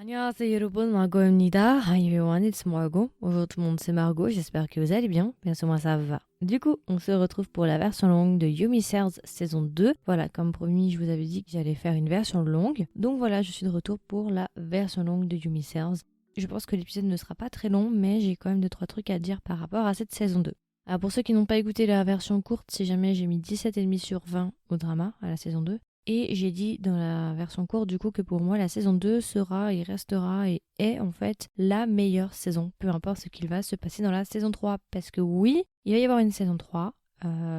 안녕하세요 여러분, Margot입니다. Hi everyone, it's Margot. Bonjour tout le monde, c'est Margot, j'espère que vous allez bien. Bien sûr, moi ça va. Du coup, on se retrouve pour la version longue de Yumi Cells saison 2. Voilà, comme promis, je vous avais dit que j'allais faire une version longue. Donc voilà, je suis de retour pour la version longue de Yumi Cells. Je pense que l'épisode ne sera pas très long, mais j'ai quand même 2-3 trucs à dire par rapport à cette saison 2. Alors pour ceux qui n'ont pas écouté la version courte, si jamais j'ai mis 17,5 sur 20 au drama à la saison 2. Et j'ai dit dans la version courte du coup que pour moi la saison 2 sera et restera et est en fait la meilleure saison, peu importe ce qu'il va se passer dans la saison 3. Parce que oui, il va y avoir une saison 3.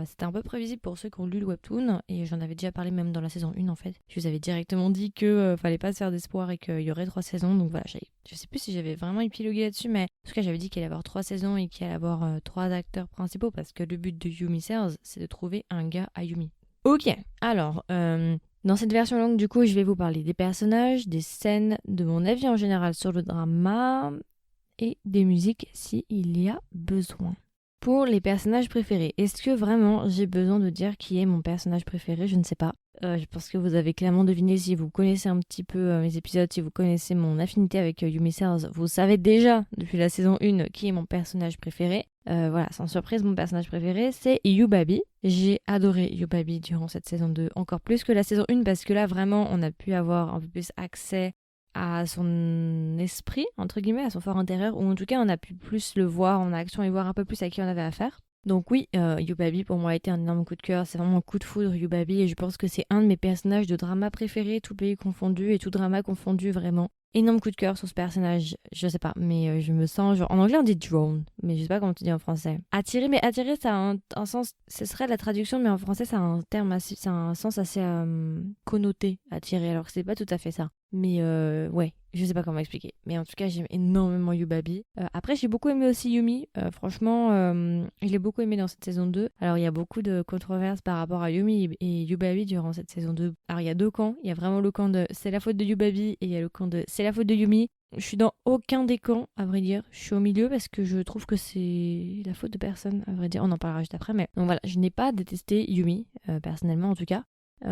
C'était un peu prévisible pour ceux qui ont lu le webtoon et j'en avais déjà parlé même dans la saison 1 en fait. Je vous avais directement dit que fallait pas se faire d'espoir et qu'il y aurait 3 saisons. Donc voilà, je sais plus si j'avais vraiment épilogué là-dessus, mais en tout cas j'avais dit qu'il allait y avoir 3 saisons et qu'il allait y avoir 3 acteurs principaux parce que le but de Yumi Cells c'est de trouver un gars à Yumi. Ok, alors, dans cette version longue, du coup, je vais vous parler des personnages, des scènes, de mon avis en général sur le drama et des musiques s'il y a besoin. Pour les personnages préférés, est-ce que vraiment j'ai besoin de dire qui est mon personnage préféré? Je ne sais pas. Je pense que vous avez clairement deviné si vous connaissez un petit peu mes épisodes, si vous connaissez mon affinité avec Yumi Cells, vous savez déjà depuis la saison 1 qui est mon personnage préféré. Voilà, sans surprise, mon personnage préféré, c'est Yubabi. J'ai adoré Yubabi durant cette saison 2, encore plus que la saison 1, parce que là, vraiment, on a pu avoir un peu plus accès à son esprit, entre guillemets, à son fort intérieur, ou en tout cas, on a pu plus le voir en action et voir un peu plus à qui on avait affaire. Donc oui, Yubabi pour moi a été un énorme coup de cœur, c'est vraiment un coup de foudre Yubabi et je pense que c'est un de mes personnages de drama préférés, tout pays confondu et tout drama confondu vraiment. Énorme coup de cœur sur ce personnage, je sais pas, mais je me sens genre... En anglais on dit drone, mais je sais pas comment tu dis en français. Attirer, mais attirer ça a un sens, ce serait la traduction, mais en français ça a un terme assez, ça a un sens assez connoté, attirer, alors que c'est pas tout à fait ça. Mais ouais, je sais pas comment expliquer. Mais en tout cas, j'aime énormément Yubabi. Après, j'ai beaucoup aimé aussi Yumi. Franchement, je l'ai beaucoup aimé dans cette saison 2. Alors, il y a beaucoup de controverses par rapport à Yumi et Yubabi durant cette saison 2. Alors, il y a deux camps. Il y a vraiment le camp de c'est la faute de Yubabi et il y a le camp de c'est la faute de Yumi. Je suis dans aucun des camps, à vrai dire. Je suis au milieu parce que je trouve que c'est la faute de personne, à vrai dire. On en parlera juste après. Mais donc voilà, je n'ai pas détesté Yumi, personnellement en tout cas.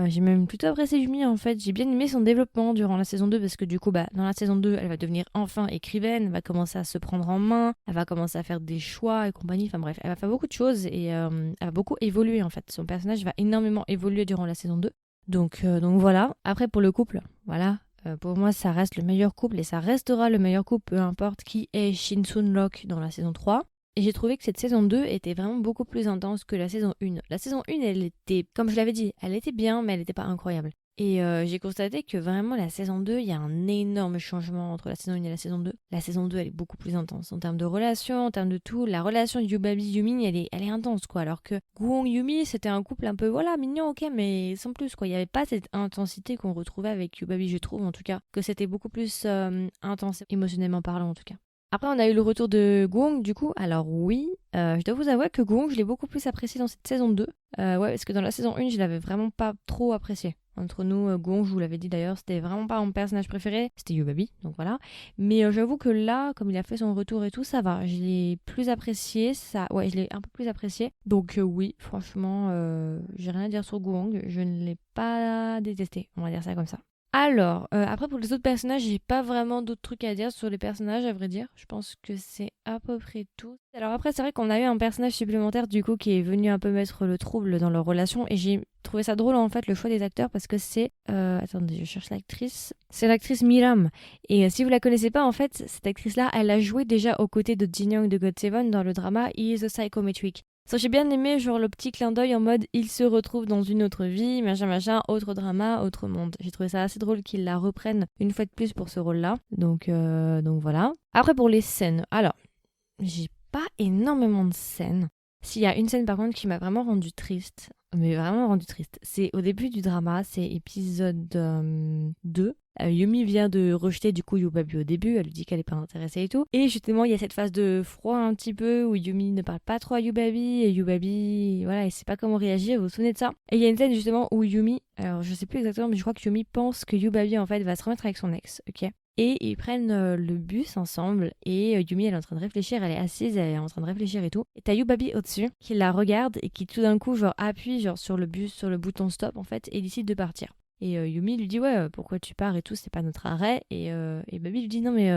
J'ai même plutôt apprécié Yumi en fait, j'ai bien aimé son développement durant la saison 2 parce que du coup dans la saison 2 elle va devenir enfin écrivaine, elle va commencer à se prendre en main, elle va commencer à faire des choix et compagnie, enfin bref, elle va faire beaucoup de choses et elle va beaucoup évoluer en fait, son personnage va énormément évoluer durant la saison 2. Donc voilà, après pour le couple, voilà, pour moi ça reste le meilleur couple et ça restera le meilleur couple peu importe qui est Shinsun Rock dans la saison 3. Et j'ai trouvé que cette saison 2 était vraiment beaucoup plus intense que la saison 1. La saison 1, elle était, comme je l'avais dit, elle était bien, mais elle n'était pas incroyable. Et j'ai constaté que vraiment la saison 2, il y a un énorme changement entre la saison 1 et la saison 2. La saison 2, elle est beaucoup plus intense en termes de relations, en termes de tout. La relation de Yubabi-Yumi, elle est intense, quoi. Alors que Guong-Yumi, c'était un couple un peu, voilà, mignon, ok, mais sans plus, quoi. Il n'y avait pas cette intensité qu'on retrouvait avec Yubabi, je trouve, en tout cas. Que c'était beaucoup plus intense, émotionnellement parlant, en tout cas. Après, on a eu le retour de Gong, du coup. Alors oui, je dois vous avouer que Gong, je l'ai beaucoup plus apprécié dans cette saison 2. Ouais, parce que dans la saison 1, je l'avais vraiment pas trop apprécié. Entre nous, Gong, je vous l'avais dit d'ailleurs, c'était vraiment pas mon personnage préféré. C'était Yubabi, donc voilà. Mais j'avoue que là, comme il a fait son retour et tout, ça va. Je l'ai plus apprécié, ça... Ouais, je l'ai un peu plus apprécié. Donc oui, franchement, j'ai rien à dire sur Gong. Je ne l'ai pas détesté, on va dire ça comme ça. Alors, après pour les autres personnages, j'ai pas vraiment d'autres trucs à dire sur les personnages, à vrai dire. Je pense que c'est à peu près tout. Alors après, c'est vrai qu'on a eu un personnage supplémentaire du coup qui est venu un peu mettre le trouble dans leur relation et j'ai trouvé ça drôle en fait le choix des acteurs parce que c'est... attendez, je cherche l'actrice. C'est l'actrice Miram. Et si vous la connaissez pas en fait, cette actrice-là, elle a joué déjà aux côtés de Jin Young de GOT7 dans le drama He is a Psychometric. Ça, j'ai bien aimé, genre le petit clin d'œil en mode il se retrouve dans une autre vie, machin machin, autre drama, autre monde. J'ai trouvé ça assez drôle qu'ils la reprennent une fois de plus pour ce rôle-là. Donc voilà. Après pour les scènes, alors, j'ai pas énormément de scènes. S'il y a une scène par contre qui m'a vraiment rendu triste, mais vraiment rendu triste, c'est au début du drama, c'est épisode 2. Yumi vient de rejeter du coup Yubabi au début, elle lui dit qu'elle est pas intéressée et tout. Et justement, il y a cette phase de froid un petit peu où Yumi ne parle pas trop à Yubabi et Yubabi, voilà, il sait pas comment réagir, vous vous souvenez de ça? Et il y a une scène justement où Yumi, alors je sais plus exactement, mais je crois que Yumi pense que Yubabi en fait va se remettre avec son ex, ok? Et ils prennent le bus ensemble et Yumi elle est en train de réfléchir, elle est assise, elle est en train de réfléchir et tout. Et t'as Yubabi au-dessus qui la regarde et qui tout d'un coup genre appuie genre sur le bus, sur le bouton stop en fait et décide de partir. Et Yumi lui dit ouais, pourquoi tu pars et tout, c'est pas notre arrêt. Et Baby lui dit non mais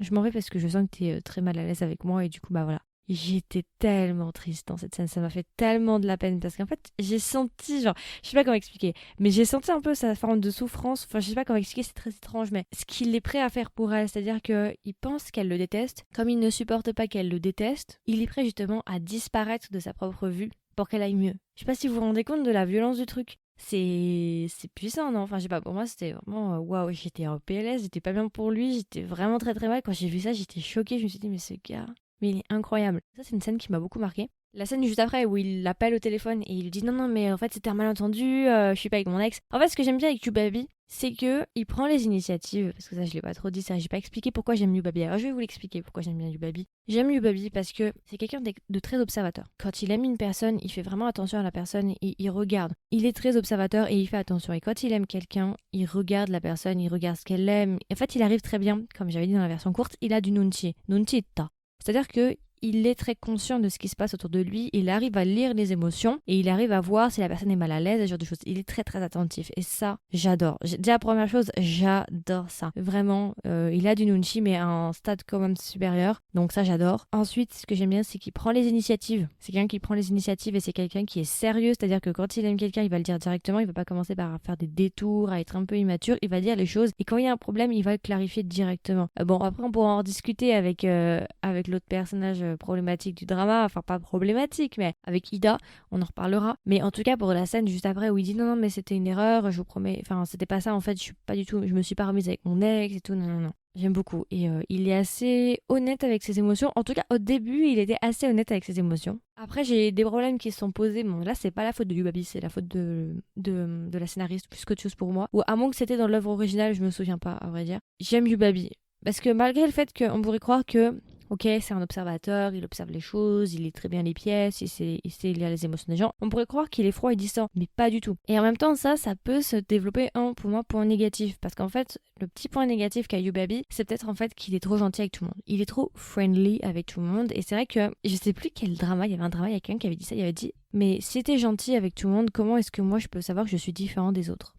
je m'en vais parce que je sens que t'es très mal à l'aise avec moi et du coup bah voilà. J'étais tellement triste dans cette scène, ça m'a fait tellement de la peine parce qu'en fait j'ai senti genre, je sais pas comment expliquer, mais j'ai senti un peu sa forme de souffrance, enfin je sais pas comment expliquer, c'est très étrange, mais ce qu'il est prêt à faire pour elle, c'est-à-dire qu'il pense qu'elle le déteste, comme il ne supporte pas qu'elle le déteste, il est prêt justement à disparaître de sa propre vue pour qu'elle aille mieux. Je sais pas si vous vous rendez compte de la violence du truc. C'est puissant, non? Enfin, je sais pas, pour moi, c'était vraiment waouh, j'étais en PLS, j'étais pas bien pour lui, j'étais vraiment très très mal. Quand j'ai vu ça, j'étais choquée, je me suis dit, mais ce gars, mais il est incroyable. Ça, c'est une scène qui m'a beaucoup marquée. La scène juste après où il l'appelle au téléphone et il lui dit non, non, mais en fait, c'était un malentendu, je suis pas avec mon ex. En fait, ce que j'aime bien avec Yubabi, c'est que il prend les initiatives, parce que ça, je l'ai pas trop dit, ça, j'ai pas expliqué pourquoi j'aime Yubabi. Alors, je vais vous l'expliquer pourquoi j'aime bien Yubabi. J'aime Yubabi parce que c'est quelqu'un de très observateur. Quand il aime une personne, il fait vraiment attention à la personne et il regarde. Il est très observateur et il fait attention. Et quand il aime quelqu'un, il regarde la personne, il regarde ce qu'elle aime. En fait, il arrive très bien, comme j'avais dit dans la version courte, il a du nunchi. Nunchita. C'est-à-dire que il est très conscient de ce qui se passe autour de lui, il arrive à lire les émotions et il arrive à voir si la personne est mal à l'aise, ce genre de choses. Il est très très attentif et ça, j'adore. Déjà, première chose, j'adore ça. Vraiment, il a du nunchi mais à un stade quand même supérieur, donc ça j'adore. Ensuite, ce que j'aime bien, c'est qu'il prend les initiatives. C'est quelqu'un qui prend les initiatives et c'est quelqu'un qui est sérieux, c'est-à-dire que quand il aime quelqu'un, il va le dire directement, il va pas commencer par faire des détours, à être un peu immature, il va dire les choses et quand il y a un problème, il va le clarifier directement. Bon, après on pourra en discuter avec l'autre personnage problématique du drama, enfin pas problématique, mais avec Ida, on en reparlera. Mais en tout cas, pour la scène juste après où il dit non, non, mais c'était une erreur, je vous promets, enfin c'était pas ça en fait, je me suis pas remise avec mon ex et tout, non, non, non. J'aime beaucoup. Et il est assez honnête avec ses émotions. En tout cas, au début, il était assez honnête avec ses émotions. Après, j'ai des problèmes qui se sont posés. Bon, là, c'est pas la faute de Yubabi, c'est la faute de la scénariste, plus qu'autre chose pour moi. Ou à moins que c'était dans l'œuvre originale, je me souviens pas, à vrai dire. J'aime Yubabi. Parce que malgré le fait qu'on pourrait croire que ok, c'est un observateur, il observe les choses, il lit très bien les pièces, il sait lire les émotions des gens. On pourrait croire qu'il est froid et distant, mais pas du tout. Et en même temps, ça peut se développer pour moi, point négatif. Parce qu'en fait, le petit point négatif qu'a Yubabi, c'est peut-être en fait qu'il est trop gentil avec tout le monde. Il est trop friendly avec tout le monde. Et c'est vrai que, je sais plus quel drama, il y avait un drama, il y a quelqu'un qui avait dit ça, il avait dit, mais si t'es gentil avec tout le monde, comment est-ce que moi je peux savoir que je suis différent des autres?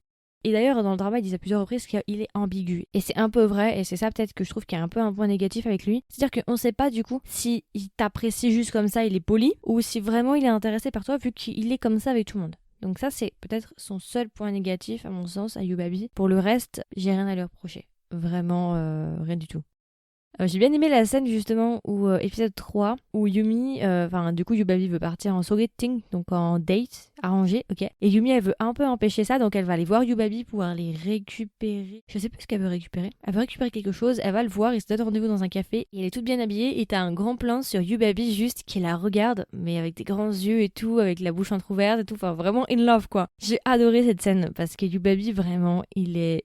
Et d'ailleurs, dans le drama, ils disent à plusieurs reprises qu'il est ambigu. Et c'est un peu vrai, et c'est ça peut-être que je trouve qu'il y a un peu un point négatif avec lui. C'est-à-dire qu'on sait pas du coup si il t'apprécie juste comme ça, il est poli, ou si vraiment il est intéressé par toi vu qu'il est comme ça avec tout le monde. Donc ça, c'est peut-être son seul point négatif, à mon sens, à Yubabi. Pour le reste, j'ai rien à lui reprocher. Vraiment, rien du tout. J'ai bien aimé la scène justement où épisode 3 où Yumi, du coup Yubabi veut partir en sogeting, donc en date arrangé, ok. Et Yumi elle veut un peu empêcher ça, donc elle va aller voir Yubabi pour pouvoir les récupérer. Je sais plus ce qu'elle veut récupérer. Elle veut récupérer quelque chose, elle va le voir, ils se donnent rendez-vous dans un café et elle est toute bien habillée et t'as un grand plan sur Yubabi juste qui la regarde, mais avec des grands yeux et tout, avec la bouche entrouverte et tout, enfin vraiment in love quoi. J'ai adoré cette scène parce que Yubabi vraiment il est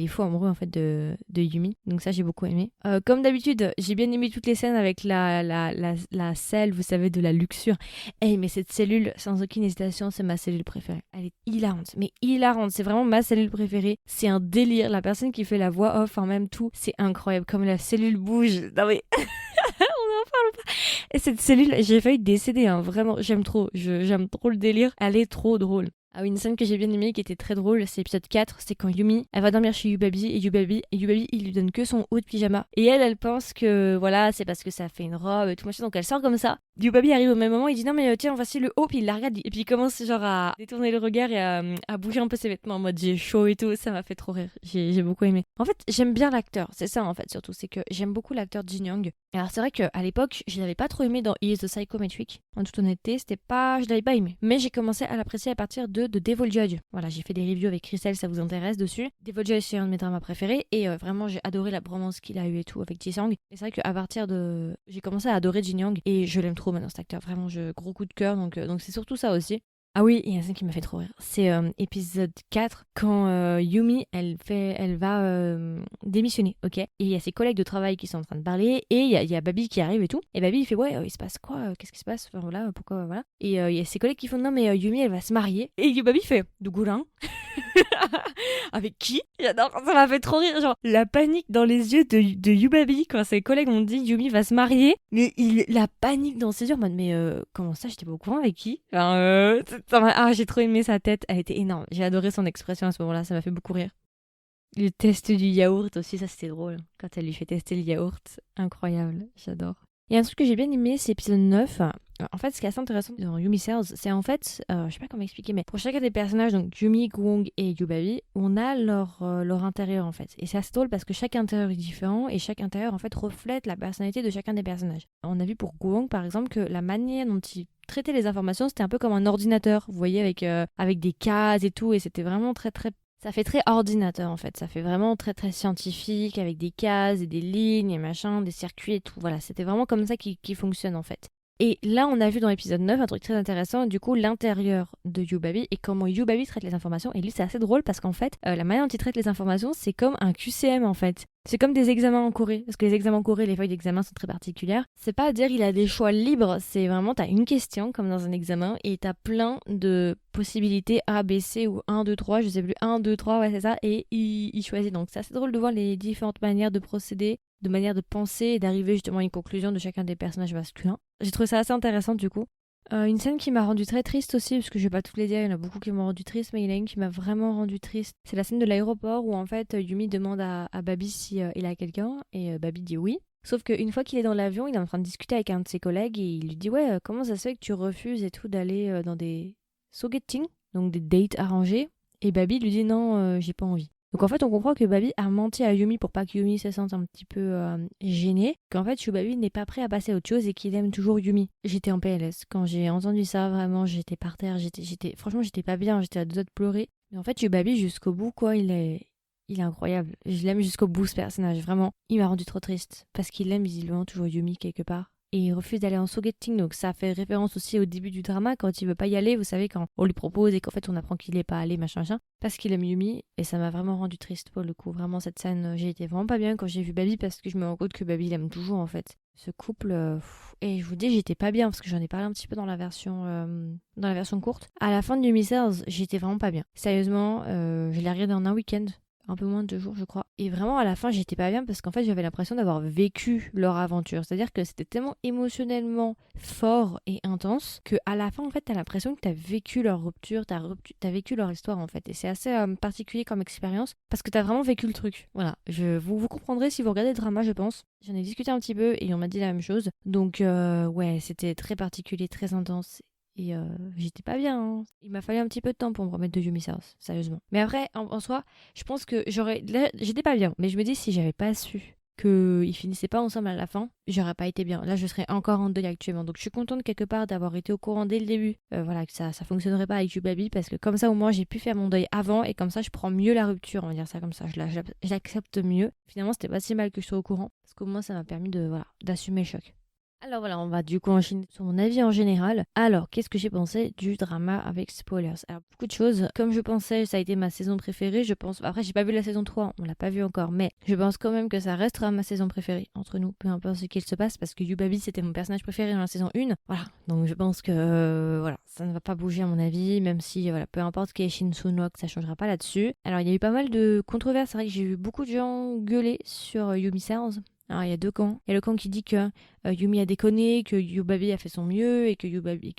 fou amoureux en fait de Yumi, donc ça j'ai beaucoup aimé. Comme d'habitude, j'ai bien aimé toutes les scènes avec la selle, vous savez, de la luxure. Hey, mais cette cellule, sans aucune hésitation, c'est ma cellule préférée. Elle est hilarante, mais hilarante. C'est vraiment ma cellule préférée. C'est un délire. La personne qui fait la voix off, en même tout, c'est incroyable. Comme la cellule bouge. Non mais... on en parle pas. Et cette cellule, j'ai failli décéder, hein. Vraiment, j'aime trop. J'aime trop le délire. Elle est trop drôle. Ah oui, une scène que j'ai bien aimée, qui était très drôle, c'est l'épisode 4, c'est quand Yumi, elle va dormir chez Yubabi, et Yubabi, il lui donne que son haut de pyjama. Et elle pense que, voilà, c'est parce que ça fait une robe et tout machin, donc elle sort comme ça. Yubabi arrive au même moment, il dit non mais tiens, voici le haut, puis il la regarde, et puis il commence genre à détourner le regard et à bouger un peu ses vêtements en mode j'ai chaud et tout, ça m'a fait trop rire, j'ai beaucoup aimé. En fait, j'aime bien l'acteur, c'est ça en fait surtout, c'est que j'aime beaucoup l'acteur Jin Young. Alors c'est vrai qu'à l'époque, je l'avais pas trop aimé dans He is the Psychometric, en toute honnêteté, je l'avais pas aimé. Mais j'ai commencé à l'apprécier à partir de Devil Judge. Voilà, j'ai fait des reviews avec Christelle, ça vous intéresse dessus. Devil Judge, c'est un de mes dramas préférés, et vraiment j'ai adoré la bromance qu'il a eu et tout avec Ji-sang. Et c'est vrai qu'à partir de... J'ai commencé à adorer Jin Young, et je l'aime trop maintenant cet acteur, vraiment, gros coup de cœur, donc c'est surtout ça aussi. Ah oui, il y a un scène qui m'a fait trop rire. C'est épisode 4, quand Yumi, elle va démissionner, ok. Et il y a ses collègues de travail qui sont en train de parler, et il y a Babi qui arrive et tout. Et Babi, il fait, ouais, il se passe quoi? Qu'est-ce qui se passe? Enfin voilà, pourquoi, voilà. Et il y a ses collègues qui font, non mais Yumi, elle va se marier. Et Babi fait, de goulin. Avec qui? J'adore, ça m'a fait trop rire. Genre, la panique dans les yeux de Yubabi quand ses collègues ont dit Yumi va se marier. Mais la panique dans ses yeux en mode, mais comment ça, j'étais pas au courant avec qui? Enfin, j'ai trop aimé sa tête, elle était énorme. J'ai adoré son expression à ce moment-là, ça m'a fait beaucoup rire. Le test du yaourt aussi, ça c'était drôle. Quand elle lui fait tester le yaourt, incroyable, j'adore. Et un truc que j'ai bien aimé, c'est épisode 9. En fait, ce qui est assez intéressant dans Yumi Cells, c'est en fait, je sais pas comment expliquer, mais pour chacun des personnages, donc Yumi, Gwong et Yubabi, on a leur intérieur en fait. Et c'est assez drôle parce que chaque intérieur est différent et chaque intérieur en fait reflète la personnalité de chacun des personnages. On a vu pour Gwong par exemple que la manière dont il traitait les informations, c'était un peu comme un ordinateur, vous voyez, avec des cases et tout, et c'était vraiment très très... Ça fait très ordinateur en fait, ça fait vraiment très très scientifique avec des cases et des lignes et machin, des circuits et tout. Voilà, c'était vraiment comme ça qui fonctionne en fait. Et là, on a vu dans l'épisode 9 un truc très intéressant, du coup, l'intérieur de Yubabi et comment Yubabi traite les informations. Et lui, c'est assez drôle parce qu'en fait, la manière dont il traite les informations, c'est comme un QCM en fait. C'est comme des examens en Corée, parce que les examens en Corée, les feuilles d'examen sont très particulières. C'est pas à dire il a des choix libres, c'est vraiment t'as une question comme dans un examen et t'as plein de possibilités A, B, C ou 1, 2, 3, je sais plus, 1, 2, 3, ouais c'est ça, et il choisit. Donc c'est assez drôle de voir les différentes manières de procéder, de manière de penser et d'arriver justement à une conclusion de chacun des personnages masculins. J'ai trouvé ça assez intéressant du coup. Une scène qui m'a rendu très triste aussi, parce que je vais pas toutes les dire, il y en a beaucoup qui m'ont rendu triste, mais il y en a une qui m'a vraiment rendu triste. C'est la scène de l'aéroport où en fait Yumi demande à Babi si il a quelqu'un, et Babi dit oui. Sauf qu'une fois qu'il est dans l'avion, il est en train de discuter avec un de ses collègues et il lui dit ouais, comment ça se fait que tu refuses et tout d'aller dans des sogeting, donc des dates arrangés. Et Babi lui dit non, j'ai pas envie. Donc en fait, on comprend que Babi a menti à Yumi pour pas que Yumi se sente un petit peu gênée, qu'en fait Yubabi n'est pas prêt à passer à autre chose et qu'il aime toujours Yumi. J'étais en PLS. Quand j'ai entendu ça, vraiment, j'étais par terre, franchement, j'étais pas bien, j'étais à deux doigts de pleurer. Mais en fait, Yubabi, jusqu'au bout, quoi, il est incroyable. Je l'aime jusqu'au bout, ce personnage, vraiment. Il m'a rendu trop triste, parce qu'il aime visiblement toujours Yumi quelque part. Et il refuse d'aller en sogeting, donc ça fait référence aussi au début du drama, quand il veut pas y aller, vous savez, quand on lui propose et qu'en fait on apprend qu'il est pas allé, machin, parce qu'il aime Yumi, et ça m'a vraiment rendu triste pour le coup. Vraiment, cette scène, j'ai été vraiment pas bien quand j'ai vu Babi, parce que je me rends compte que Babi l'aime toujours en fait. Ce couple, et je vous dis, j'étais pas bien, parce que j'en ai parlé un petit peu dans la version courte. À la fin de Yumi Cells, j'étais vraiment pas bien. Sérieusement, je l'ai regardé en un week-end. Un peu moins de 2 jours je crois. Et vraiment à la fin j'étais pas bien parce qu'en fait j'avais l'impression d'avoir vécu leur aventure. C'est-à-dire que c'était tellement émotionnellement fort et intense que à la fin en fait t'as l'impression que t'as vécu leur rupture, t'as vécu leur histoire en fait. Et c'est assez particulier comme expérience parce que t'as vraiment vécu le truc. Voilà, vous comprendrez si vous regardez le drama je pense. J'en ai discuté un petit peu et on m'a dit la même chose. Donc ouais, c'était très particulier, très intense. Et j'étais pas bien. Hein. Il m'a fallu un petit peu de temps pour me remettre de Yumi Cells, sérieusement. Mais après, en soi, je pense que là, j'étais pas bien. Mais je me dis, si j'avais pas su qu'ils finissaient pas ensemble à la fin, j'aurais pas été bien. Là, je serais encore en deuil actuellement. Donc, je suis contente quelque part d'avoir été au courant dès le début. Voilà, que ça fonctionnerait pas avec Yubabi parce que comme ça, au moins, j'ai pu faire mon deuil avant et comme ça, je prends mieux la rupture. On va dire ça comme ça. Je l'accepte mieux. Finalement, c'était pas si mal que je sois au courant parce qu'au moins, ça m'a permis d'assumer le choc. Alors voilà, on va du coup enchaîner sur mon avis en général. Alors, qu'est-ce que j'ai pensé du drama avec spoilers? Alors, beaucoup de choses. Comme je pensais, ça a été ma saison préférée. Je pense. Après, j'ai pas vu la saison 3, on l'a pas vu encore, mais je pense quand même que ça restera ma saison préférée entre nous, peu importe ce qu'il se passe, parce que Yubabi c'était mon personnage préféré dans la saison 1. Voilà, donc je pense que voilà, ça ne va pas bouger à mon avis, même si voilà, peu importe qui est Shin Sun-wook, ça changera pas là-dessus. Alors, il y a eu pas mal de controverses. C'est vrai que j'ai vu beaucoup de gens gueuler sur Yumi Cells. Alors, il y a deux camps. Il y a le camp qui dit que Yumi a déconné, que Yubabi a fait son mieux et que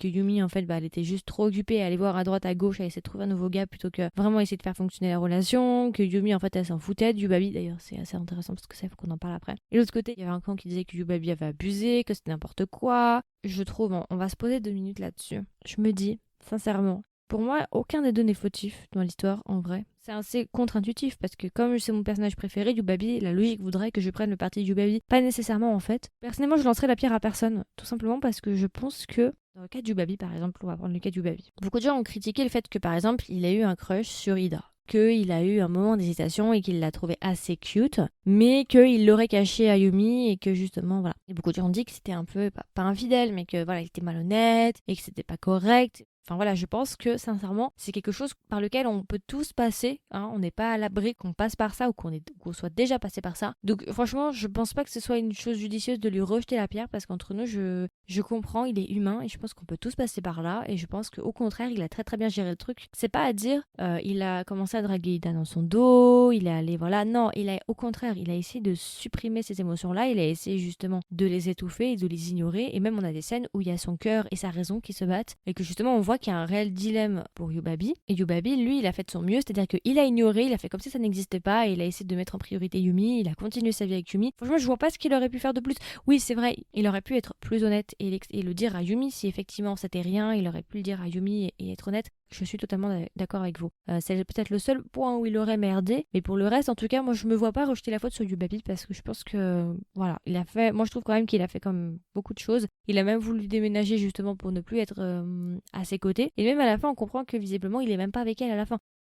Yumi, en fait, elle était juste trop occupée à aller voir à droite, à gauche, à essayer de trouver un nouveau gars plutôt que vraiment essayer de faire fonctionner la relation. Que Yumi, en fait, elle s'en foutait de Yubabi. D'ailleurs, c'est assez intéressant parce que ça, il faut qu'on en parle après. Et de l'autre côté, il y avait un camp qui disait que Yubabi avait abusé, que c'était n'importe quoi. Je trouve, on va se poser 2 minutes là-dessus. Je me dis, sincèrement, pour moi, aucun des deux n'est fautif dans l'histoire, en vrai. C'est assez contre-intuitif parce que comme c'est mon personnage préféré, Yubabi, la logique voudrait que je prenne le parti de Yubabi. Pas nécessairement en fait. Personnellement, je lancerai la pierre à personne. Tout simplement parce que je pense que, dans le cas de Yubabi par exemple, on va prendre le cas de Yubabi. Beaucoup de gens ont critiqué le fait que par exemple, il a eu un crush sur Ida. Qu'il a eu un moment d'hésitation et qu'il l'a trouvé assez cute, mais qu'il l'aurait caché à Yumi et que justement, voilà. Et beaucoup de gens ont dit que c'était un peu, pas infidèle, mais que voilà, il était malhonnête et que c'était pas correct. Enfin voilà, je pense que sincèrement, c'est quelque chose par lequel on peut tous passer. Hein, on n'est pas à l'abri qu'on passe par ça ou qu'on soit déjà passé par ça. Donc franchement, je pense pas que ce soit une chose judicieuse de lui rejeter la pierre parce qu'entre nous, je comprends, il est humain et je pense qu'on peut tous passer par là. Et je pense qu'au contraire, il a très très bien géré le truc. C'est pas à dire, il a commencé à draguer Ida dans son dos, il est allé, voilà. Non, au contraire, il a essayé de supprimer ces émotions-là. Il a essayé justement de les étouffer et de les ignorer. Et même on a des scènes où il y a son cœur et sa raison qui se battent et que justement on voit qu'il y a un réel dilemme pour Yubabi. Et Yubabi, lui, il a fait de son mieux, c'est-à-dire qu'il a ignoré, il a fait comme si ça n'existait pas et il a essayé de mettre en priorité Yumi, il a continué sa vie avec Yumi. Franchement, je vois pas ce qu'il aurait pu faire de plus. Oui, c'est vrai, il aurait pu être plus honnête et le dire à Yumi si effectivement c'était rien, il aurait pu le dire à Yumi et être honnête. Je suis totalement d'accord avec vous. C'est peut-être le seul point où il aurait merdé, mais pour le reste, en tout cas, moi je me vois pas rejeter la faute sur Yubabi parce que je pense que, voilà, il a fait. Moi je trouve quand même qu'il a fait comme beaucoup de choses. Il a même voulu déménager justement pour ne plus être à ses côtés. Et même à la fin, on comprend que visiblement, il est même pas avec elle à la fin.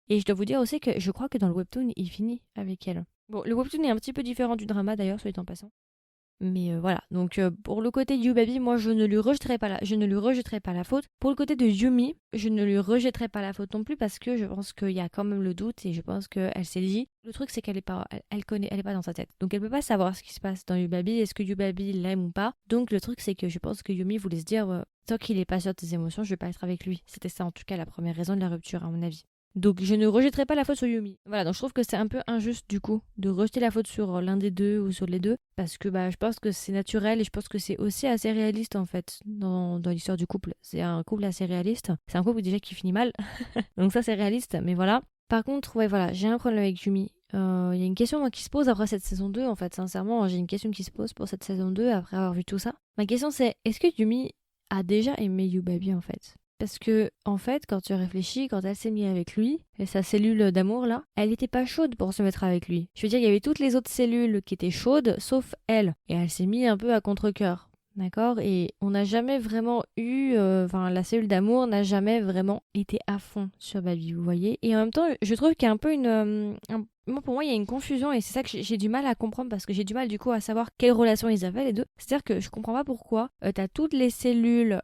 Et je dois vous dire aussi que je crois que dans le webtoon, il finit avec elle. Bon, le webtoon est un petit peu différent du drama d'ailleurs, soit dit en passant. Mais voilà, donc pour le côté de Yubabi, moi je ne lui rejetterai pas la faute. Pour le côté de Yumi, je ne lui rejetterai pas la faute non plus parce que je pense qu'il y a quand même le doute et je pense qu'elle s'est dit. Le truc c'est qu'elle est pas, elle est pas dans sa tête, donc elle peut pas savoir ce qui se passe dans Yubabi, est-ce que Yubabi l'aime ou pas. Donc le truc c'est que je pense que Yumi voulait se dire tant qu'il est pas sûr de ses émotions, je vais pas être avec lui. C'était ça en tout cas la première raison de la rupture à mon avis. Donc je ne rejetterai pas la faute sur Yumi. Voilà, donc je trouve que c'est un peu injuste du coup de rejeter la faute sur l'un des deux ou sur les deux parce que je pense que c'est naturel et je pense que c'est aussi assez réaliste en fait dans l'histoire du couple. C'est un couple assez réaliste. C'est un couple déjà qui finit mal. Donc ça c'est réaliste, mais voilà. Par contre, ouais voilà, j'ai un problème avec Yumi. Il y a une question moi, qui se pose après cette saison 2 en fait, sincèrement, j'ai une question qui se pose pour cette saison 2 après avoir vu tout ça. Ma question c'est, est-ce que Yumi a déjà aimé Yubabi en fait? Parce que, en fait, quand tu réfléchis, quand elle s'est mise avec lui, et sa cellule d'amour là, elle était pas chaude pour se mettre avec lui. Je veux dire, il y avait toutes les autres cellules qui étaient chaudes, sauf elle. Et elle s'est mise un peu à contre-cœur. D'accord. Et on n'a jamais vraiment eu. La cellule d'amour n'a jamais vraiment été à fond sur Baby, vous voyez. Et en même temps, je trouve qu'il y a un peu moi, pour moi, il y a une confusion et c'est ça que j'ai du mal à comprendre parce que j'ai du mal du coup à savoir quelle relation ils avaient les deux. C'est-à-dire que je comprends pas pourquoi t'as toutes les cellules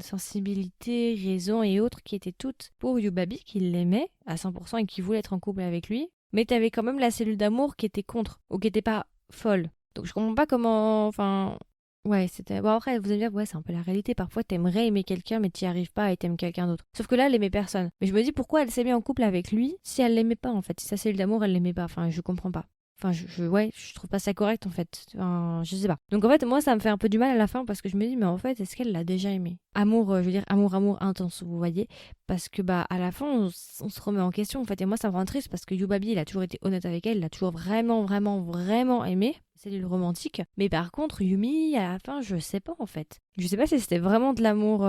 sensibilité, raison et autres qui étaient toutes pour Yubabi, qui l'aimait à 100% et qui voulait être en couple avec lui. Mais t'avais quand même la cellule d'amour qui était contre ou qui était pas folle. Donc je comprends pas comment. Enfin. Ouais, c'était. Bon, après, vous allez me dire, ouais, c'est un peu la réalité. Parfois, t'aimerais aimer quelqu'un, mais t'y arrives pas et t'aimes quelqu'un d'autre. Sauf que là, elle aimait personne. Mais je me dis, pourquoi elle s'est mise en couple avec lui si elle l'aimait pas, en fait? Si sa cellule d'amour, elle l'aimait pas. Enfin, je comprends pas. Enfin, je trouve pas ça correct, en fait. Enfin, je sais pas. Donc, en fait, moi, ça me fait un peu du mal à la fin parce que je me dis, mais en fait, est-ce qu'elle l'a déjà aimé? Amour, je veux dire, amour intense, vous voyez? Parce que, à la fin, on se remet en question, en fait. Et moi, ça me rend triste parce que Yubabi, il a toujours été honnête avec elle. Il a toujours vraiment, vraiment, vraiment aimé. Cellule romantique. Mais par contre, Yumi, à la fin, je sais pas en fait. Je sais pas si c'était vraiment de l'amour,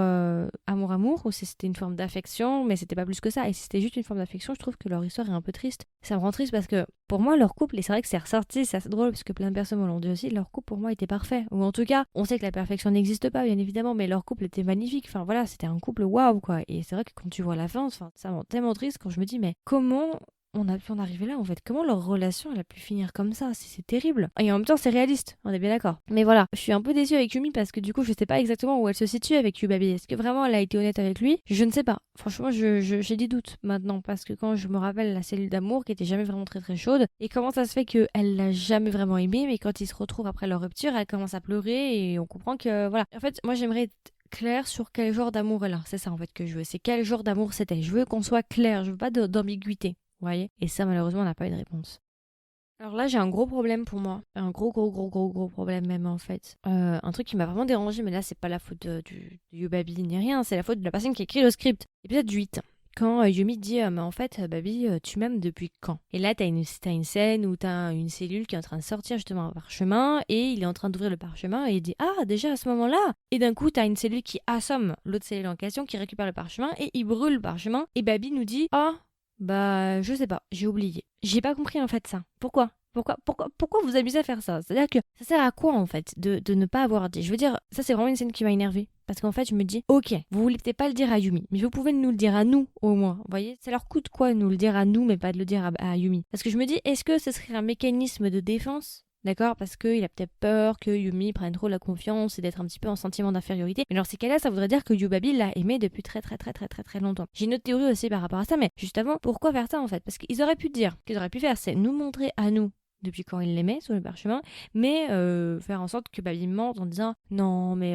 amour, ou si c'était une forme d'affection, mais c'était pas plus que ça. Et si c'était juste une forme d'affection, je trouve que leur histoire est un peu triste. Ça me rend triste parce que pour moi, leur couple, et c'est vrai que c'est ressorti, c'est assez drôle parce que plein de personnes me l'ont dit aussi, leur couple pour moi était parfait. Ou en tout cas, on sait que la perfection n'existe pas, bien évidemment, mais leur couple était magnifique. Enfin voilà, c'était un couple waouh quoi. Et c'est vrai que quand tu vois la fin, ça me rend tellement triste quand je me dis, mais comment on a pu en arriver là en fait? Comment leur relation elle a pu finir comme ça? C'est terrible. Et en même temps c'est réaliste, on est bien d'accord. Mais voilà, je suis un peu déçue avec Yumi parce que du coup je sais pas exactement où elle se situe avec Yubabi. Est-ce que vraiment elle a été honnête avec lui? Je ne sais pas. Franchement j'ai des doutes maintenant parce que quand je me rappelle la cellule d'amour qui était jamais vraiment très très chaude et comment ça se fait qu'elle l'a jamais vraiment aimé mais quand ils se retrouvent après leur rupture elle commence à pleurer et on comprend que voilà. En fait moi j'aimerais être clair sur quel genre d'amour elle a. C'est ça en fait que je veux. C'est quel genre d'amour c'était. Je veux qu'on soit clair. Je veux pas d'ambiguïté. Vous voyez? Et ça, malheureusement, on n'a pas eu de réponse. Alors là, j'ai un gros problème pour moi. Un gros problème même, en fait. Un truc qui m'a vraiment dérangé, mais là, c'est pas la faute de Yubabi ni rien, c'est la faute de la personne qui a écrit le script. Épisode 8. Quand Yumi dit mais en fait Babi tu m'aimes depuis quand? Et là t'as une scène où t'as une cellule qui est en train de sortir justement un parchemin et il est en train d'ouvrir le parchemin et il dit ah déjà à ce moment-là, et d'un coup t'as une cellule qui assomme l'autre cellule en question qui récupère le parchemin et il brûle le parchemin et Babi nous dit ah je sais pas, j'ai oublié. J'ai pas compris en fait ça. Pourquoi vous amusez à faire ça? C'est-à-dire que ça sert à quoi en fait de ne pas avoir dit? Je veux dire, ça c'est vraiment une scène qui m'a énervée. Parce qu'en fait, je me dis, ok, vous voulez peut-être pas le dire à Yumi, mais vous pouvez nous le dire à nous au moins. Vous voyez, ça leur coûte quoi de nous le dire à nous, mais pas de le dire à Yumi? Parce que je me dis, est-ce que ce serait un mécanisme de défense d'accord, parce qu'il a peut-être peur que Yumi prenne trop la confiance et d'être un petit peu en sentiment d'infériorité. Mais dans ces cas-là, ça voudrait dire que Yubabi l'a aimé depuis très très très très très très longtemps. J'ai une autre théorie aussi par rapport à ça, mais juste avant, pourquoi faire ça en fait? Parce qu'ils auraient pu dire, qu'ils auraient pu faire, c'est nous montrer à nous depuis quand il l'aimait sur le parchemin, mais faire en sorte que Babi mente en disant non mais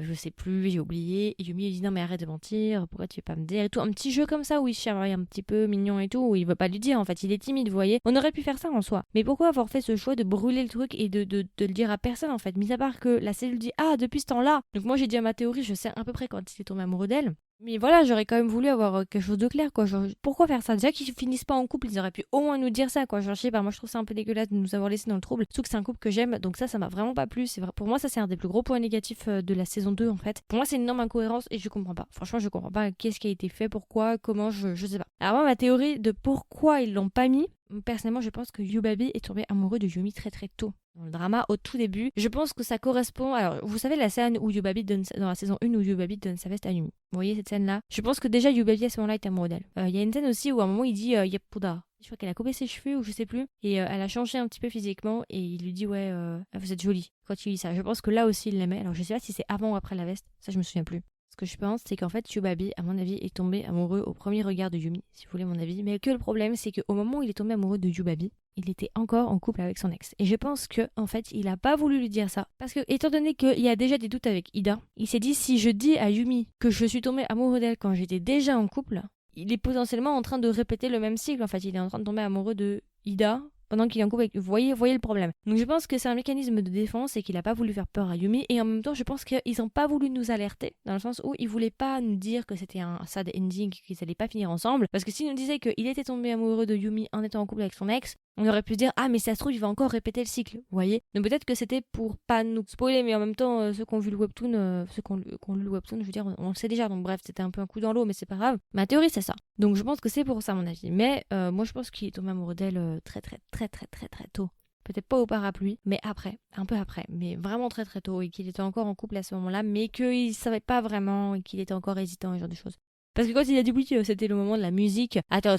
je sais plus, j'ai oublié, et Yumi lui dit non mais arrête de mentir, pourquoi tu veux pas me dire et tout, un petit jeu comme ça où il chamaille un petit peu mignon et tout, où il veut pas lui dire en fait, il est timide, vous voyez, on aurait pu faire ça en soi, mais pourquoi avoir fait ce choix de brûler le truc et de le dire à personne en fait, mis à part que la cellule dit ah depuis ce temps-là, donc moi j'ai dit à ma théorie, je sais à peu près quand il est tombé amoureux d'elle. Mais voilà, j'aurais quand même voulu avoir quelque chose de clair, quoi. Genre, pourquoi faire ça? Déjà qu'ils finissent pas en couple, ils auraient pu au moins nous dire ça, quoi. Genre, je sais pas, moi je trouve ça un peu dégueulasse de nous avoir laissé dans le trouble. Surtout que c'est un couple que j'aime, donc ça m'a vraiment pas plu. C'est vrai, pour moi, ça c'est un des plus gros points négatifs de la saison 2, en fait. Pour moi, c'est une énorme incohérence et je comprends pas. Franchement, je comprends pas qu'est-ce qui a été fait, pourquoi, comment, je sais pas. Alors, moi, ma théorie de pourquoi ils l'ont pas mis, personnellement, je pense que Yubabi est tombé amoureux de Yumi très très tôt. Dans le drama, au tout début, je pense que ça correspond. Alors, vous savez la scène où Yubabi donne dans la saison 1 où Yubabi donne sa veste à Yumi. Vous voyez cette scène-là? Je pense que déjà Yubabi à ce moment-là était amoureux d'elle. Il y a une scène aussi où à un moment il dit Yapuda. Je crois qu'elle a coupé ses cheveux ou je sais plus. Et elle a changé un petit peu physiquement et il lui dit ouais, vous êtes jolie quand il dit ça. Je pense que là aussi il l'aimait. Alors je sais pas si c'est avant ou après la veste. Ça je me souviens plus. Ce que je pense, c'est qu'en fait, Yubabi, à mon avis, est tombé amoureux au premier regard de Yumi, si vous voulez mon avis. Mais que le problème, c'est qu'au moment où il est tombé amoureux de Yubabi, il était encore en couple avec son ex. Et je pense que, en fait, il a pas voulu lui dire ça. Parce que, étant donné qu'il y a déjà des doutes avec Ida, il s'est dit, si je dis à Yumi que je suis tombé amoureux d'elle quand j'étais déjà en couple, il est potentiellement en train de répéter le même cycle. En fait, il est en train de tomber amoureux de Ida pendant qu'il est en couple avec... Vous voyez le problème. Donc je pense que c'est un mécanisme de défense et qu'il a pas voulu faire peur à Yumi. Et en même temps, je pense qu'ils ont pas voulu nous alerter, dans le sens où ils voulaient pas nous dire que c'était un sad ending, qu'ils allaient pas finir ensemble. Parce que s'ils nous disaient qu'il était tombé amoureux de Yumi en étant en couple avec son ex, on aurait pu se dire ah mais ça se trouve il va encore répéter le cycle, vous voyez. Donc peut-être que c'était pour pas nous spoiler, mais en même temps ceux qui ont vu le webtoon, ceux qui ont lu le webtoon, je veux dire on le sait déjà, donc bref c'était un peu un coup dans l'eau, mais c'est pas grave. Ma théorie c'est ça. Donc je pense que c'est pour ça à mon avis. Mais moi je pense qu'il est tombé amoureux d'elle très très très très très très tôt. Peut-être pas au parapluie, mais après, un peu après, mais vraiment très très tôt, et qu'il était encore en couple à ce moment-là, mais qu'il savait pas vraiment, et qu'il était encore hésitant, et ce genre de choses. Parce que quand il a dit oui, c'était le moment de la musique. Attends.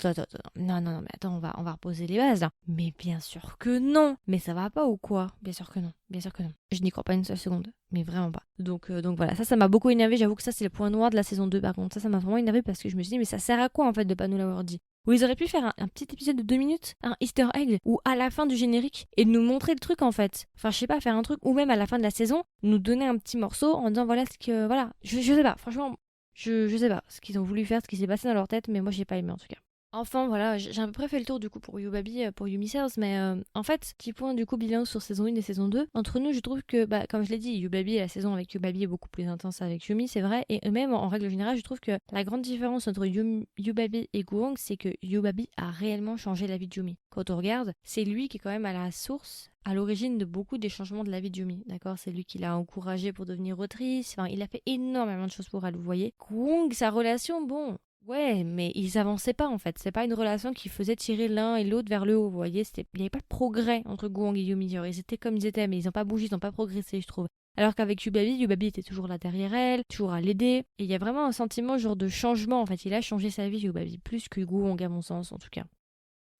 Non, mais attends, on va reposer les bases là. Mais bien sûr que non. Mais ça va pas ou quoi? Bien sûr que non. Bien sûr que non. Je n'y crois pas une seule seconde. Mais vraiment pas. Donc voilà, ça m'a beaucoup énervé. J'avoue que ça, c'est le point noir de la saison 2 par contre. Ça m'a vraiment énervé parce que je me suis dit, mais ça sert à quoi en fait de pas nous l'avoir dit? Ou ils auraient pu faire un petit épisode de 2 minutes, un easter egg, ou à la fin du générique, et nous montrer le truc en fait. Enfin, je sais pas, faire un truc, ou même à la fin de la saison, nous donner un petit morceau en disant voilà ce que. Voilà. Je sais pas, franchement. Je sais pas ce qu'ils ont voulu faire, ce qui s'est passé dans leur tête, mais moi j'ai pas aimé en tout cas. Enfin voilà, j'ai à peu près fait le tour du coup pour Yubabi, pour Yumi Cells, mais en fait, petit point du coup bilan sur saison 1 et saison 2. Entre nous, je trouve que, bah, comme je l'ai dit, Yubabi, la saison avec Yubabi est beaucoup plus intense avec Yumi, c'est vrai, et même en règle générale, je trouve que la grande différence entre Yubabi et Guong, c'est que Yubabi a réellement changé la vie de Yumi. Quand on regarde, c'est lui qui est quand même à la source, à l'origine de beaucoup des changements de la vie de Yumi, d'accord? C'est lui qui l'a encouragée pour devenir autrice, enfin, il a fait énormément de choses pour elle, vous voyez. Guong, sa relation, bon... Ouais, mais ils avançaient pas en fait. C'est pas une relation qui faisait tirer l'un et l'autre vers le haut. Vous voyez, il n'y avait pas de progrès entre Guong et Yumi. Ils étaient comme ils étaient, mais ils n'ont pas bougé, ils n'ont pas progressé, je trouve. Alors qu'avec Yubabi était toujours là derrière elle, toujours à l'aider. Et il y a vraiment un sentiment genre de changement en fait. Il a changé sa vie, Yubabi, plus que Guong à mon sens en tout cas.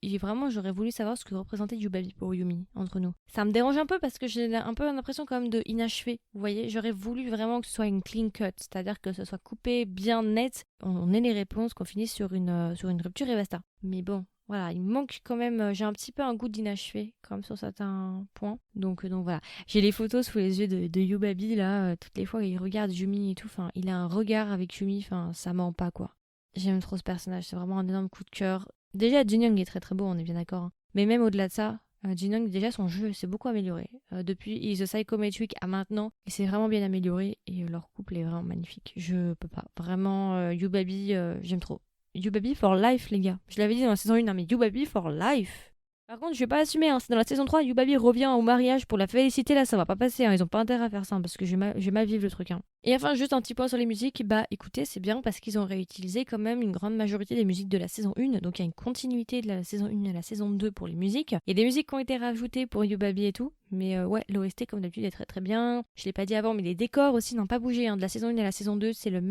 Et vraiment, j'aurais voulu savoir ce que représentait Yubabi pour Yumi, entre nous. Ça me dérange un peu parce que j'ai un peu l'impression quand même de inachevé. Vous voyez, j'aurais voulu vraiment que ce soit une clean cut, c'est-à-dire que ce soit coupé bien net, on ait les réponses, qu'on finisse sur une rupture et basta. Mais bon, voilà, il me manque quand même, j'ai un petit peu un goût d'inachevé, quand même sur certains points. Donc voilà, j'ai les photos sous les yeux de Yubabi, là, toutes les fois qu'il regarde Yumi et tout, enfin, il a un regard avec Yumi, enfin, ça ment pas, quoi. J'aime trop ce personnage, c'est vraiment un énorme coup de cœur. Déjà, Jin Young est très très beau, on est bien d'accord. Hein. Mais même au-delà de ça, Jin Young, déjà son jeu s'est beaucoup amélioré. Depuis Is the Psychometric à maintenant, il s'est vraiment bien amélioré et leur couple est vraiment magnifique. Je peux pas. Vraiment, Yubabi, j'aime trop. Yubabi for life, les gars. Je l'avais dit dans la saison 1, hein, mais Yubabi for life. Par contre, je vais pas assumer, hein. C'est dans la saison 3, Yubabi revient au mariage pour la féliciter, là, ça va pas passer, hein. Ils ont pas intérêt à faire ça, hein, parce que je vais mal vivre le truc. Hein. Et enfin, juste un petit point sur les musiques, bah écoutez, c'est bien parce qu'ils ont réutilisé quand même une grande majorité des musiques de la saison 1, donc il y a une continuité de la saison 1 à la saison 2 pour les musiques. Il y a des musiques qui ont été rajoutées pour Yubabi et tout, mais ouais, l'OST comme d'habitude est très très bien. Je l'ai pas dit avant, mais les décors aussi n'ont pas bougé, hein. De la saison 1 à la saison 2, c'est la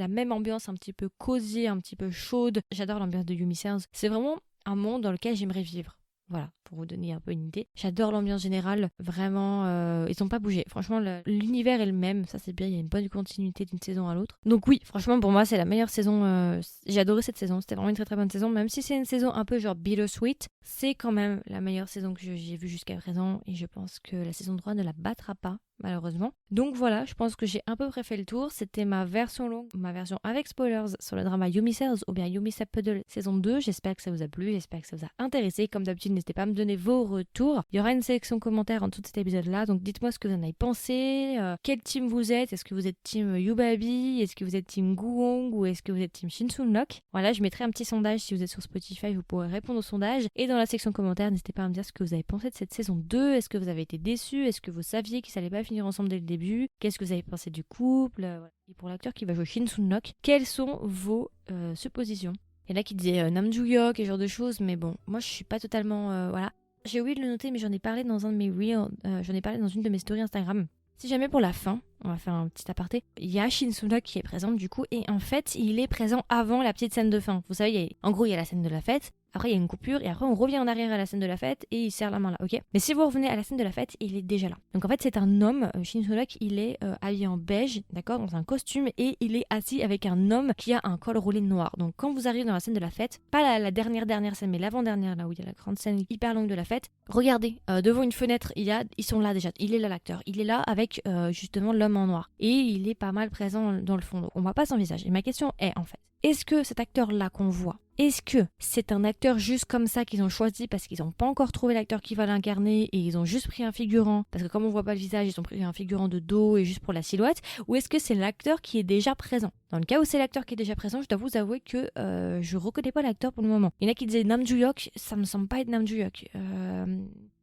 même ambiance un petit peu cosy, un petit peu chaude. J'adore l'ambiance de Yumi Cells. C'est vraiment un monde dans lequel j'aimerais vivre. Voilà, pour vous donner un peu une idée. J'adore l'ambiance générale, vraiment, ils n'ont pas bougé. Franchement, l'univers est le même, ça c'est bien, il y a une bonne continuité d'une saison à l'autre. Donc oui, franchement, pour moi, c'est la meilleure saison. J'ai adoré cette saison, c'était vraiment une très très bonne saison, même si c'est une saison un peu genre bittersweet, c'est quand même la meilleure saison que j'ai vue jusqu'à présent, et je pense que la saison 3 ne la battra pas, malheureusement. Donc voilà, je pense que j'ai à peu près fait le tour. C'était ma version longue, ma version avec spoilers sur le drama Yumi Cells ou bien Yumi Puddle saison 2. J'espère que ça vous a plu, j'espère que ça vous a intéressé. Comme d'habitude, n'hésitez pas à me donner vos retours. Il y aura une section commentaires en tout cet épisode-là, donc dites-moi ce que vous en avez pensé, quel team vous êtes. Est-ce que vous êtes team Yubabi, est-ce que vous êtes team Guong ou est-ce que vous êtes team Shinsun-Lok. Voilà, je mettrai un petit sondage si vous êtes sur Spotify, vous pourrez répondre au sondage. Et dans la section commentaires, n'hésitez pas à me dire ce que vous avez pensé de cette saison 2. Est-ce que vous avez été déçus? Est-ce que vous saviez qu'ils n'allaient pas finir ensemble dès le début? Qu'est-ce que vous avez pensé du couple? Voilà. Et pour l'acteur qui va jouer Shin-Sun-Lok, quelles sont vos suppositions? Il y en a qui disaient Nam Joo-hyuk et ce genre de choses, mais bon, moi je suis pas totalement... voilà. J'ai oublié de le noter, mais j'en ai parlé dans un de mes reels, j'en ai parlé dans une de mes stories Instagram. Si jamais pour la fin, on va faire un petit aparté, il y a Shin-Sun-Lok qui est présent du coup, et en fait, il est présent avant la petite scène de fin. Vous savez, en gros, il y a la scène de la fête, après il y a une coupure, et après on revient en arrière à la scène de la fête, et il serre la main là, ok? Mais si vous revenez à la scène de la fête, il est déjà là. Donc en fait, c'est un homme, Shin-Sun-Lok, il est habillé en beige, d'accord, dans un costume, et il est assis avec un homme qui a un col roulé noir. Donc quand vous arrivez dans la scène de la fête, pas la dernière scène, mais l'avant-dernière, là où il y a la grande scène hyper longue de la fête, regardez, devant une fenêtre, ils sont là déjà, il est là l'acteur, il est là avec justement l'homme en noir. Et il est pas mal présent dans le fond, donc on voit pas son visage. Et ma question est en fait, est-ce que cet acteur-là qu'on voit, est-ce que c'est un acteur juste comme ça qu'ils ont choisi parce qu'ils n'ont pas encore trouvé l'acteur qui va l'incarner et ils ont juste pris un figurant, parce que comme on voit pas le visage, ils ont pris un figurant de dos et juste pour la silhouette, ou est-ce que c'est l'acteur qui est déjà présent? Dans le cas où c'est l'acteur qui est déjà présent, je dois vous avouer que je reconnais pas l'acteur pour le moment. Il y en a qui disaient Nam Joo-hyuk, ça me semble pas être Nam Joo-hyuk.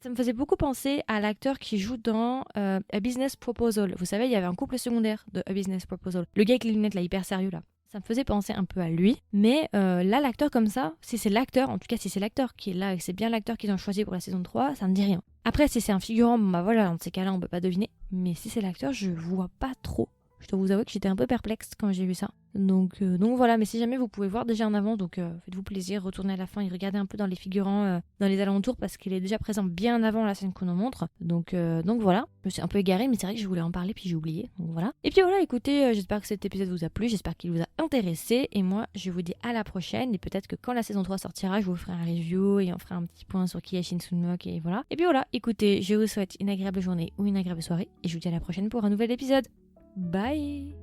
Ça me faisait beaucoup penser à l'acteur qui joue dans A Business Proposal. Vous savez, il y avait un couple secondaire de A Business Proposal. Le gars avec les lunettes là, hyper sérieux là. Ça me faisait penser un peu à lui, mais là, l'acteur comme ça, si c'est l'acteur, en tout cas si c'est l'acteur qui est là et que c'est bien l'acteur qu'ils ont choisi pour la saison 3, ça me dit rien. Après, si c'est un figurant, bon bah voilà, dans ces cas-là, on peut pas deviner, mais si c'est l'acteur, je vois pas trop. Je dois vous avouer que j'étais un peu perplexe quand j'ai vu ça. Donc voilà, mais si jamais vous pouvez voir déjà en avant, donc faites-vous plaisir, retournez à la fin et regardez un peu dans les figurants, dans les alentours, parce qu'il est déjà présent bien avant la scène qu'on nous montre. Donc voilà, je me suis un peu égarée, mais c'est vrai que je voulais en parler puis j'ai oublié. Donc voilà. Et puis voilà, écoutez, j'espère que cet épisode vous a plu, j'espère qu'il vous a intéressé, et moi je vous dis à la prochaine, et peut-être que quand la saison 3 sortira, je vous ferai un review et on fera un petit point sur qui est Shin-Sun-Lok, et voilà. Et puis voilà, écoutez, je vous souhaite une agréable journée ou une agréable soirée, et je vous dis à la prochaine pour un nouvel épisode. Bye!